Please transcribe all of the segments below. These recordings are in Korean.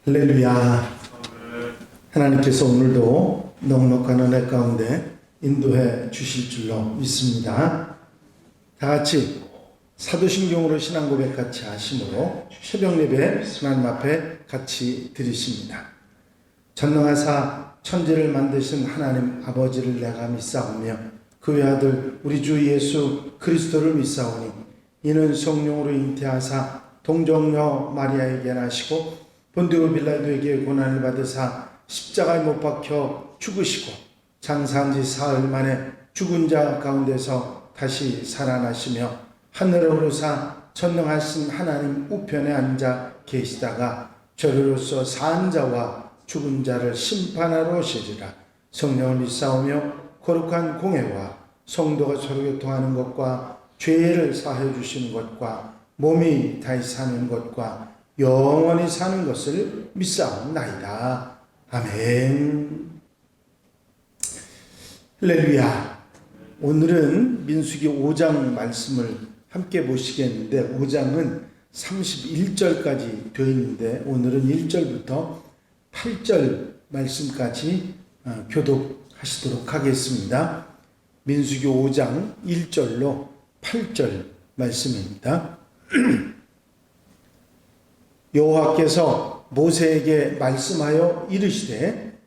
할렐루야. 하나님께서 오늘도 넉넉한 은혜 가운데 인도해 주실 줄로 믿습니다. 다 같이 사도신경으로 신앙 고백 같이 하심으로 새벽 예배 하나님 앞에 같이 드리십니다. 전능하사 천지를 만드신 하나님 아버지를 내가 믿사오며 그 외아들 우리 주 예수 그리스도를 믿사오니 이는 성령으로 잉태하사 동정녀 마리아에게 나시고 본디오 빌라도에게 고난을 받으사 십자가에 못 박혀 죽으시고 장사한 지 사흘 만에 죽은 자 가운데서 다시 살아나시며 하늘에 오르사 전능하신 하나님 우편에 앉아 계시다가 저리로서 산 자와 죽은 자를 심판하러 오시리라. 성령을 믿사오며 거룩한 공회와 성도가 서로 교통하는 것과 죄를 사하여 주시는 것과 몸이 다시 사는 것과 영원히 사는 것을 믿사옵나이다. 아멘. 할렐루야. 오늘은 민수기 5장 말씀을 함께 보시겠는데 5장은 31절까지 되어 있는데 오늘은 1절부터 8절 말씀까지 교독하시도록 하겠습니다. 민수기 5장 1절로 8절 말씀입니다. 여호와께서 모세에게 말씀하여 이르시되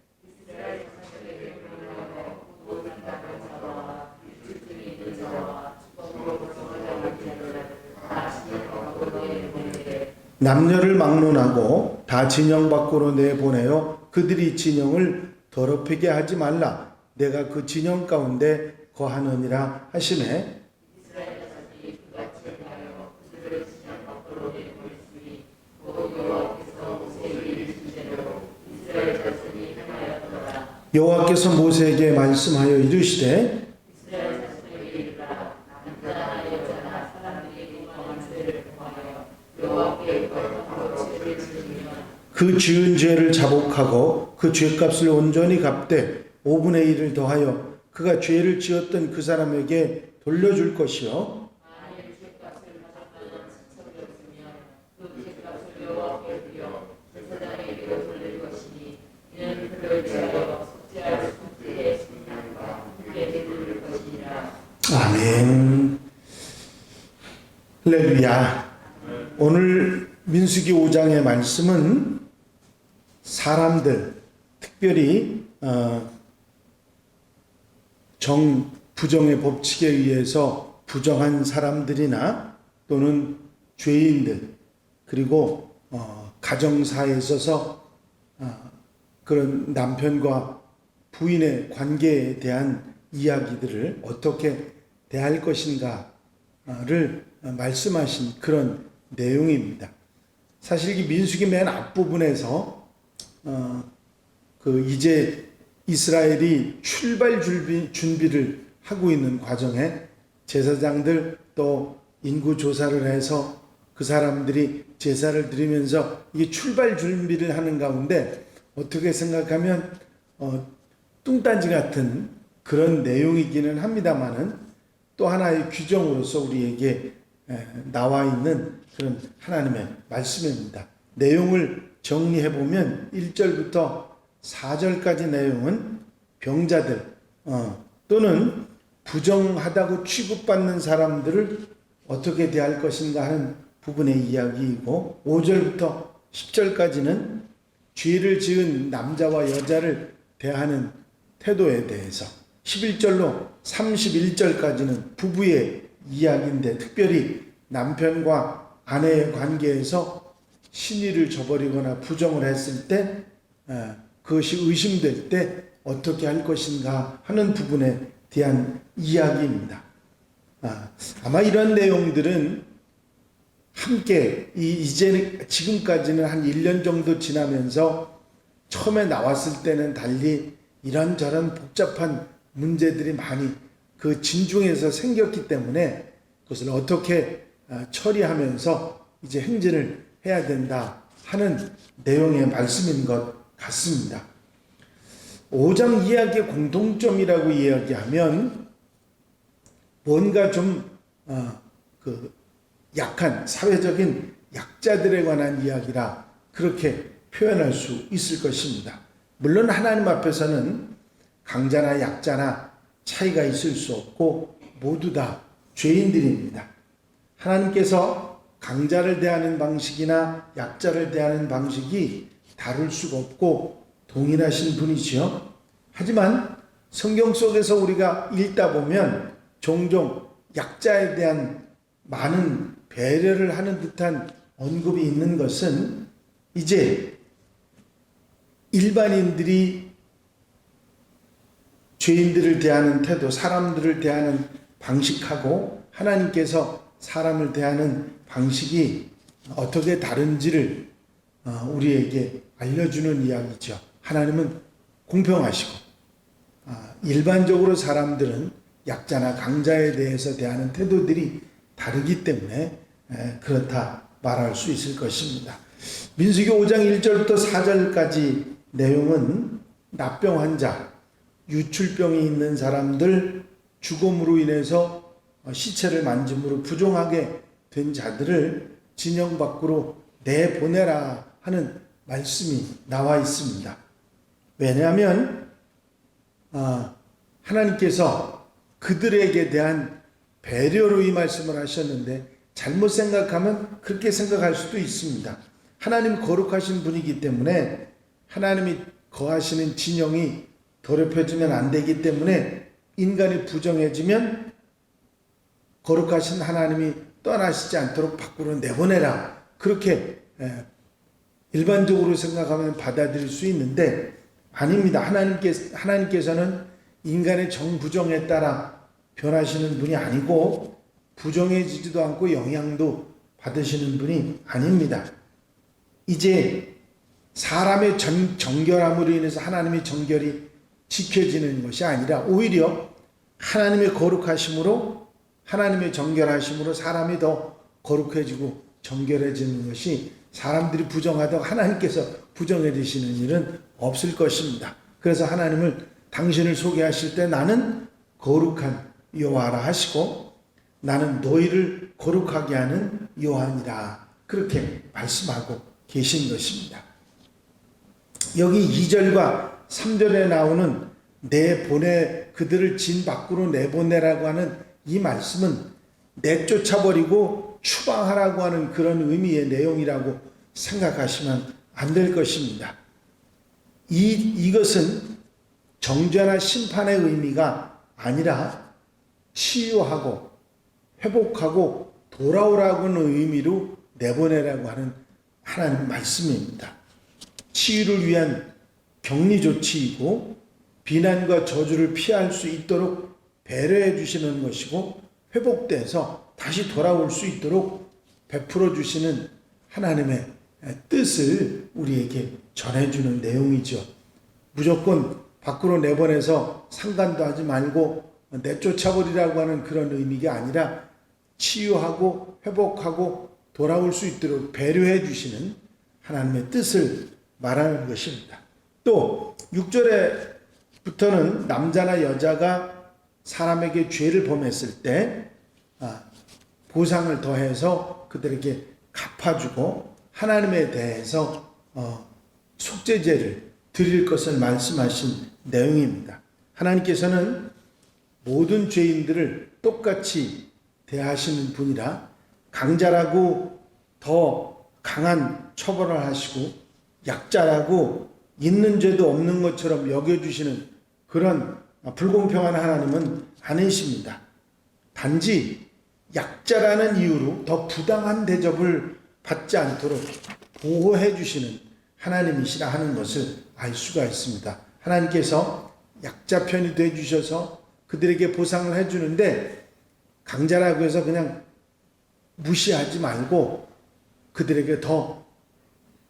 남녀를 막론하고 다 진영 밖으로 내보내어 그들이 진영을 더럽히게 하지 말라. 내가 그 진영 가운데 거하느니라 하시매 여호와께서 모세에게 말씀하여 이르시되 그 지은 죄를 자복하고 그 죄값을 온전히 갚되 5분의 1을 더하여 그가 죄를 지었던 그 사람에게 돌려줄 것이요 아멘. 할렐루야. 오늘 민수기 5장의 말씀은 사람들, 특별히 부정의 법칙에 의해서 부정한 사람들이나 또는 죄인들 그리고 가정사에 있어서 그런 남편과 부인의 관계에 대한 이야기들을 어떻게 대할 것인가를 말씀하신 그런 내용입니다. 사실 이 민수기 맨 앞부분에서 이제 이스라엘이 출발 준비를 하고 있는 과정에 제사장들 또 인구 조사를 해서 그 사람들이 제사를 드리면서 이게 출발 준비를 하는 가운데 어떻게 생각하면 뚱딴지 같은 그런 내용이기는 합니다만은 또 하나의 규정으로서 우리에게 나와 있는 그런 하나님의 말씀입니다. 내용을 정리해보면 1절부터 4절까지 내용은 병자들 또는 부정하다고 취급받는 사람들을 어떻게 대할 것인가 하는 부분의 이야기이고 5절부터 10절까지는 죄를 지은 남자와 여자를 대하는 태도에 대해서 11절로 31절까지는 부부의 이야기인데 특별히 남편과 아내의 관계에서 신의를 저버리거나 부정을 했을 때 그것이 의심될 때 어떻게 할 것인가 하는 부분에 대한 이야기입니다. 아마 이런 내용들은 함께 지금까지는 한 1년 정도 지나면서 처음에 나왔을 때는 달리 이런저런 복잡한 문제들이 많이 그 진중에서 생겼기 때문에 그것을 어떻게 처리하면서 이제 행진을 해야 된다 하는 내용의 말씀인 것 같습니다. 5장 이야기의 공통점이라고 이야기하면 뭔가 좀 약한 사회적인 약자들에 관한 이야기라 그렇게 표현할 수 있을 것입니다. 물론 하나님 앞에서는 강자나 약자나 차이가 있을 수 없고 모두 다 죄인들입니다. 하나님께서 강자를 대하는 방식이나 약자를 대하는 방식이 다를 수가 없고 동일하신 분이지요. 하지만 성경 속에서 우리가 읽다 보면 종종 약자에 대한 많은 배려를 하는 듯한 언급이 있는 것은 이제 일반인들이 죄인들을 대하는 태도, 사람들을 대하는 방식하고 하나님께서 사람을 대하는 방식이 어떻게 다른지를 우리에게 알려주는 이야기죠. 하나님은 공평하시고 일반적으로 사람들은 약자나 강자에 대해서 대하는 태도들이 다르기 때문에 그렇다 말할 수 있을 것입니다. 민수기 5장 1절부터 4절까지 내용은 납병 환자, 유출병이 있는 사람들, 죽음으로 인해서 시체를 만짐으로 부정하게 된 자들을 진영 밖으로 내보내라 하는 말씀이 나와 있습니다. 왜냐하면 하나님께서 그들에게 대한 배려로 이 말씀을 하셨는데 잘못 생각하면 그렇게 생각할 수도 있습니다. 하나님 거룩하신 분이기 때문에 하나님이 거하시는 진영이 더럽혀지면 안 되기 때문에 인간이 부정해지면 거룩하신 하나님이 떠나시지 않도록 밖으로 내보내라. 그렇게 일반적으로 생각하면 받아들일 수 있는데 아닙니다. 하나님께서는 인간의 정부정에 따라 변하시는 분이 아니고 부정해지지도 않고 영향도 받으시는 분이 아닙니다. 이제 사람의 정결함으로 인해서 하나님의 정결이 지켜지는 것이 아니라 오히려 하나님의 거룩하심으로 하나님의 정결하심으로 사람이 더 거룩해지고 정결해지는 것이 사람들이 부정하다가 하나님께서 부정해지시는 일은 없을 것입니다. 그래서 하나님을 당신을 소개하실 때 나는 거룩한 여호와라 하시고 나는 너희를 거룩하게 하는 여호와니라 그렇게 말씀하고 계신 것입니다. 여기 2절과 3절에 나오는 그들을 진 밖으로 내보내라고 하는 이 말씀은 내쫓아버리고 추방하라고 하는 그런 의미의 내용이라고 생각하시면 안 될 것입니다. 이것은 정죄나 심판의 의미가 아니라 치유하고 회복하고 돌아오라고 하는 의미로 내보내라고 하는 하나님 말씀입니다. 치유를 위한 격리 조치이고 비난과 저주를 피할 수 있도록 배려해 주시는 것이고 회복돼서 다시 돌아올 수 있도록 베풀어 주시는 하나님의 뜻을 우리에게 전해주는 내용이죠. 무조건 밖으로 내보내서 상관도 하지 말고 내쫓아버리라고 하는 그런 의미가 아니라 치유하고 회복하고 돌아올 수 있도록 배려해 주시는 하나님의 뜻을 말하는 것입니다. 또 6절에부터는 남자나 여자가 사람에게 죄를 범했을 때 보상을 더해서 그들에게 갚아주고 하나님에 대해서 속죄제를 드릴 것을 말씀하신 내용입니다. 하나님께서는 모든 죄인들을 똑같이 대하시는 분이라 강자라고 더 강한 처벌을 하시고 약자라고 있는 죄도 없는 것처럼 여겨주시는 그런 불공평한 하나님은 아니십니다. 단지 약자라는 이유로 더 부당한 대접을 받지 않도록 보호해 주시는 하나님이시라 하는 것을 알 수가 있습니다. 하나님께서 약자 편이 돼 주셔서 그들에게 보상을 해 주는데 강자라고 해서 그냥 무시하지 말고 그들에게 더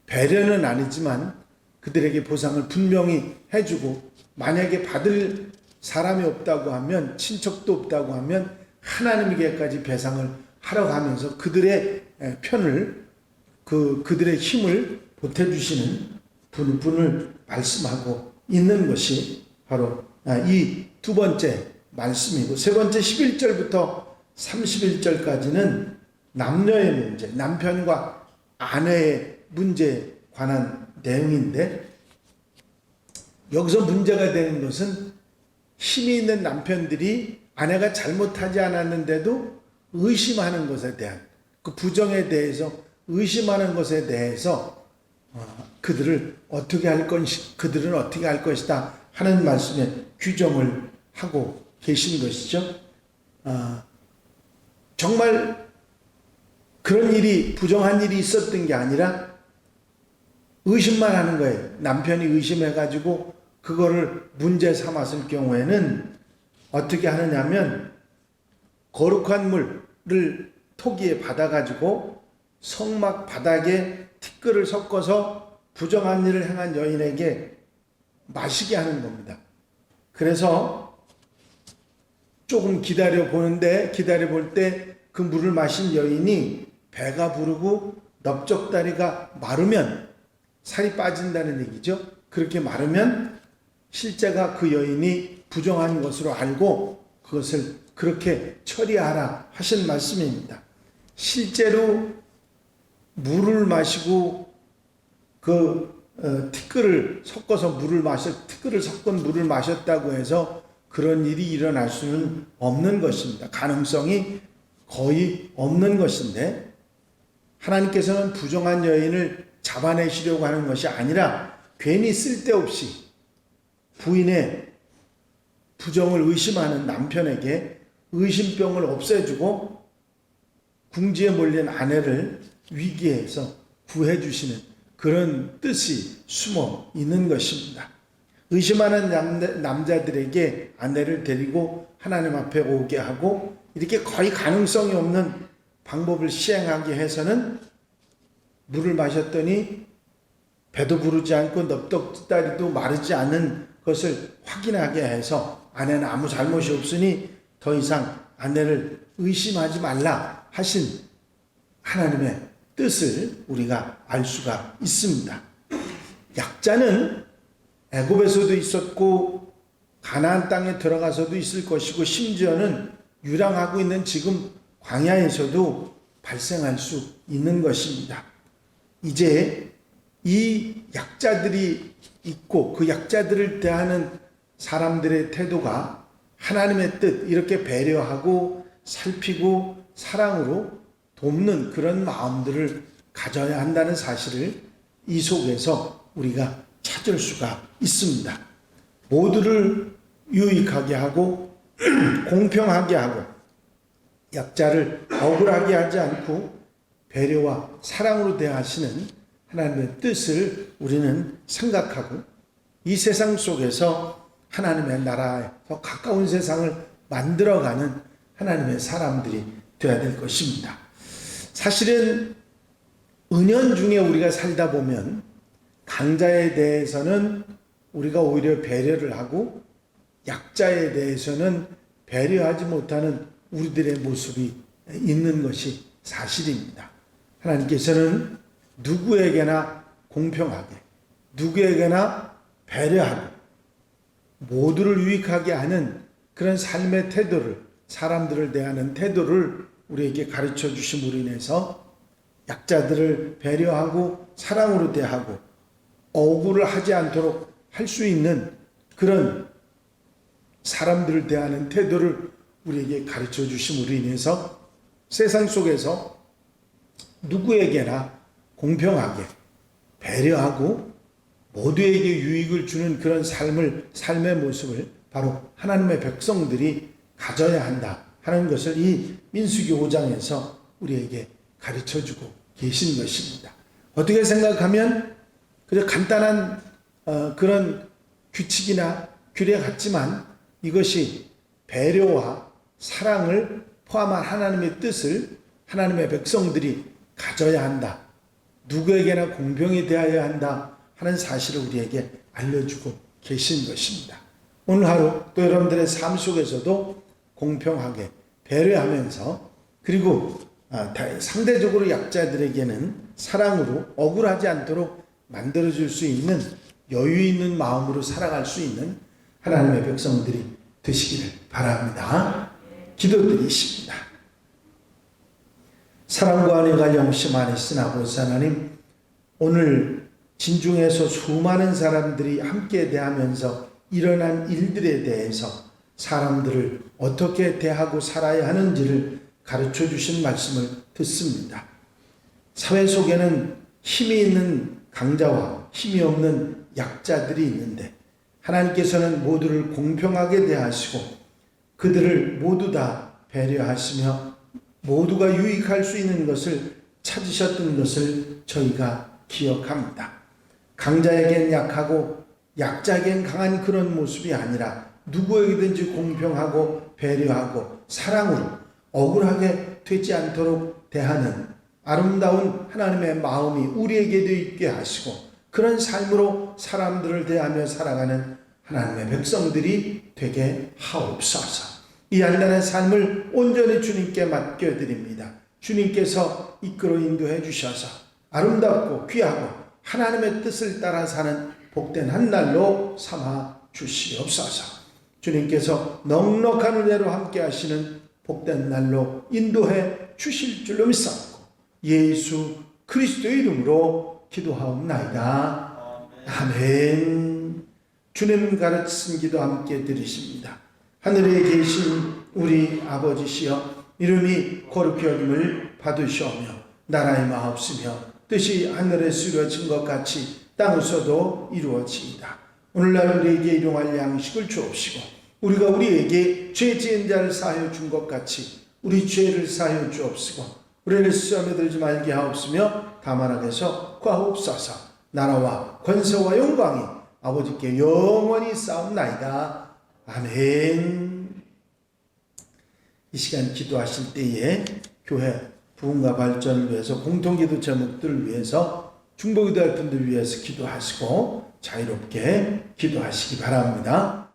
배려는 아니지만 그들에게 보상을 분명히 해주고 만약에 받을 사람이 없다고 하면 친척도 없다고 하면 하나님에게까지 배상을 하러 가면서 그들의 편을 그들의 힘을 보태주시는 분을 말씀하고 있는 것이 바로 이 두 번째 말씀이고 세 번째 11절부터 31절까지는 남녀의 문제, 남편과 아내의 문제에 관한 내용인데, 여기서 문제가 되는 것은 힘이 있는 남편들이 아내가 잘못하지 않았는데도 의심하는 것에 대한, 그 부정에 대해서 의심하는 것에 대해서 그들은 어떻게 할 것이다 하는 말씀에 규정을 하고 계신 것이죠. 정말 그런 일이, 부정한 일이 있었던 게 아니라 의심만 하는 거예요. 남편이 의심해가지고 그거를 문제 삼았을 경우에는 어떻게 하느냐면, 거룩한 물을 토기에 받아가지고 성막 바닥에 티끌을 섞어서 부정한 일을 행한 여인에게 마시게 하는 겁니다. 그래서 조금 기다려 볼 때 그 물을 마신 여인이 배가 부르고 넓적다리가 마르면, 살이 빠진다는 얘기죠. 그렇게 마르면 실제가 그 여인이 부정한 것으로 알고 그것을 그렇게 처리하라 하신 말씀입니다. 실제로 물을 마시고 티끌을 섞은 물을 마셨다고 해서 그런 일이 일어날 수는 없는 것입니다. 가능성이 거의 없는 것인데, 하나님께서는 부정한 여인을 잡아내시려고 하는 것이 아니라 괜히 쓸데없이 부인의 부정을 의심하는 남편에게 의심병을 없애주고 궁지에 몰린 아내를 위기에서 구해주시는 그런 뜻이 숨어 있는 것입니다. 의심하는 남자들에게 아내를 데리고 하나님 앞에 오게 하고, 이렇게 거의 가능성이 없는 방법을 시행하게 해서는 물을 마셨더니 배도 부르지 않고 넓적다리도 마르지 않는 것을 확인하게 해서 아내는 아무 잘못이 없으니 더 이상 아내를 의심하지 말라 하신 하나님의 뜻을 우리가 알 수가 있습니다. 약자는 애굽에서도 있었고 가나안 땅에 들어가서도 있을 것이고, 심지어는 유랑하고 있는 지금 광야에서도 발생할 수 있는 것입니다. 이제 이 약자들이 있고 그 약자들을 대하는 사람들의 태도가 하나님의 뜻, 이렇게 배려하고 살피고 사랑으로 돕는 그런 마음들을 가져야 한다는 사실을 이 속에서 우리가 찾을 수가 있습니다. 모두를 유익하게 하고 공평하게 하고 약자를 억울하게 하지 않고 배려와 사랑으로 대하시는 하나님의 뜻을 우리는 생각하고, 이 세상 속에서 하나님의 나라에 더 가까운 세상을 만들어가는 하나님의 사람들이 되어야 될 것입니다. 사실은 은연중에 우리가 살다 보면 강자에 대해서는 우리가 오히려 배려를 하고, 약자에 대해서는 배려하지 못하는 우리들의 모습이 있는 것이 사실입니다. 하나님께서는 누구에게나 공평하게, 누구에게나 배려하고 모두를 유익하게 하는 그런 삶의 태도를, 사람들을 대하는 태도를 우리에게 가르쳐 주심으로 인해서 약자들을 배려하고 사랑으로 대하고 억울을 하지 않도록 할 수 있는 그런 사람들을 대하는 태도를 우리에게 가르쳐 주심으로 인해서 세상 속에서 누구에게나 공평하게 배려하고 모두에게 유익을 주는 그런 삶의 모습을 바로 하나님의 백성들이 가져야 한다 하는 것을 이 민수기 5장에서 우리에게 가르쳐 주고 계신 것입니다. 어떻게 생각하면 그저 간단한 그런 규칙이나 규례 같지만, 이것이 배려와 사랑을 포함한 하나님의 뜻을 하나님의 백성들이 가져야 한다, 누구에게나 공평히 대하여야 한다 하는 사실을 우리에게 알려주고 계신 것입니다. 오늘 하루 또 여러분들의 삶 속에서도 공평하게 배려하면서, 그리고 상대적으로 약자들에게는 사랑으로 억울하지 않도록 만들어줄 수 있는 여유 있는 마음으로 살아갈 수 있는 하나님의 백성들이 되시기를 바랍니다. 기도드리십니다. 사랑과 은혜가 영심 안에 있으나 아버지 하나님, 오늘 진중에서 수많은 사람들이 함께 대하면서 일어난 일들에 대해서 사람들을 어떻게 대하고 살아야 하는지를 가르쳐 주신 말씀을 듣습니다. 사회 속에는 힘이 있는 강자와 힘이 없는 약자들이 있는데 하나님께서는 모두를 공평하게 대하시고 그들을 모두 다 배려하시며 모두가 유익할 수 있는 것을 찾으셨던 것을 저희가 기억합니다. 강자에겐 약하고 약자에겐 강한 그런 모습이 아니라 누구에게든지 공평하고 배려하고 사랑으로 억울하게 되지 않도록 대하는 아름다운 하나님의 마음이 우리에게도 있게 하시고 그런 삶으로 사람들을 대하며 살아가는 하나님의 백성들이 되게 하옵소서. 이 한날의 삶을 온전히 주님께 맡겨드립니다. 주님께서 이끌어 인도해 주셔서 아름답고 귀하고 하나님의 뜻을 따라 사는 복된 한날로 삼아 주시옵소서. 주님께서 넉넉한 은혜로 함께 하시는 복된 날로 인도해 주실 줄로 믿사옵고 예수 그리스도의 이름으로 기도하옵나이다. 아멘. 주님 가르친 기도 함께 드리십니다. 하늘에 계신 우리 아버지시여 이름이 거룩히 여김을 받으시오며 나라의 마옵시며 뜻이 하늘에서 이루어진 것 같이 땅에서도 이루어지이다. 오늘날 우리에게 일용할 양식을 주옵시고 우리가 우리에게 죄 지은 자를 사하여 준 것 같이 우리 죄를 사하여 주옵시고 우리를 시험에 들지 말게 하옵시며 다만 악에서 구하옵소서. 나라와 권세와 영광이 아버지께 영원히 쌓옵나이다. 아멘. 이 시간 기도하실 때에 교회 부흥과 발전을 위해서 공통기도 제목들을 위해서 중보기도할 분들 위해서 기도하시고 자유롭게 기도하시기 바랍니다.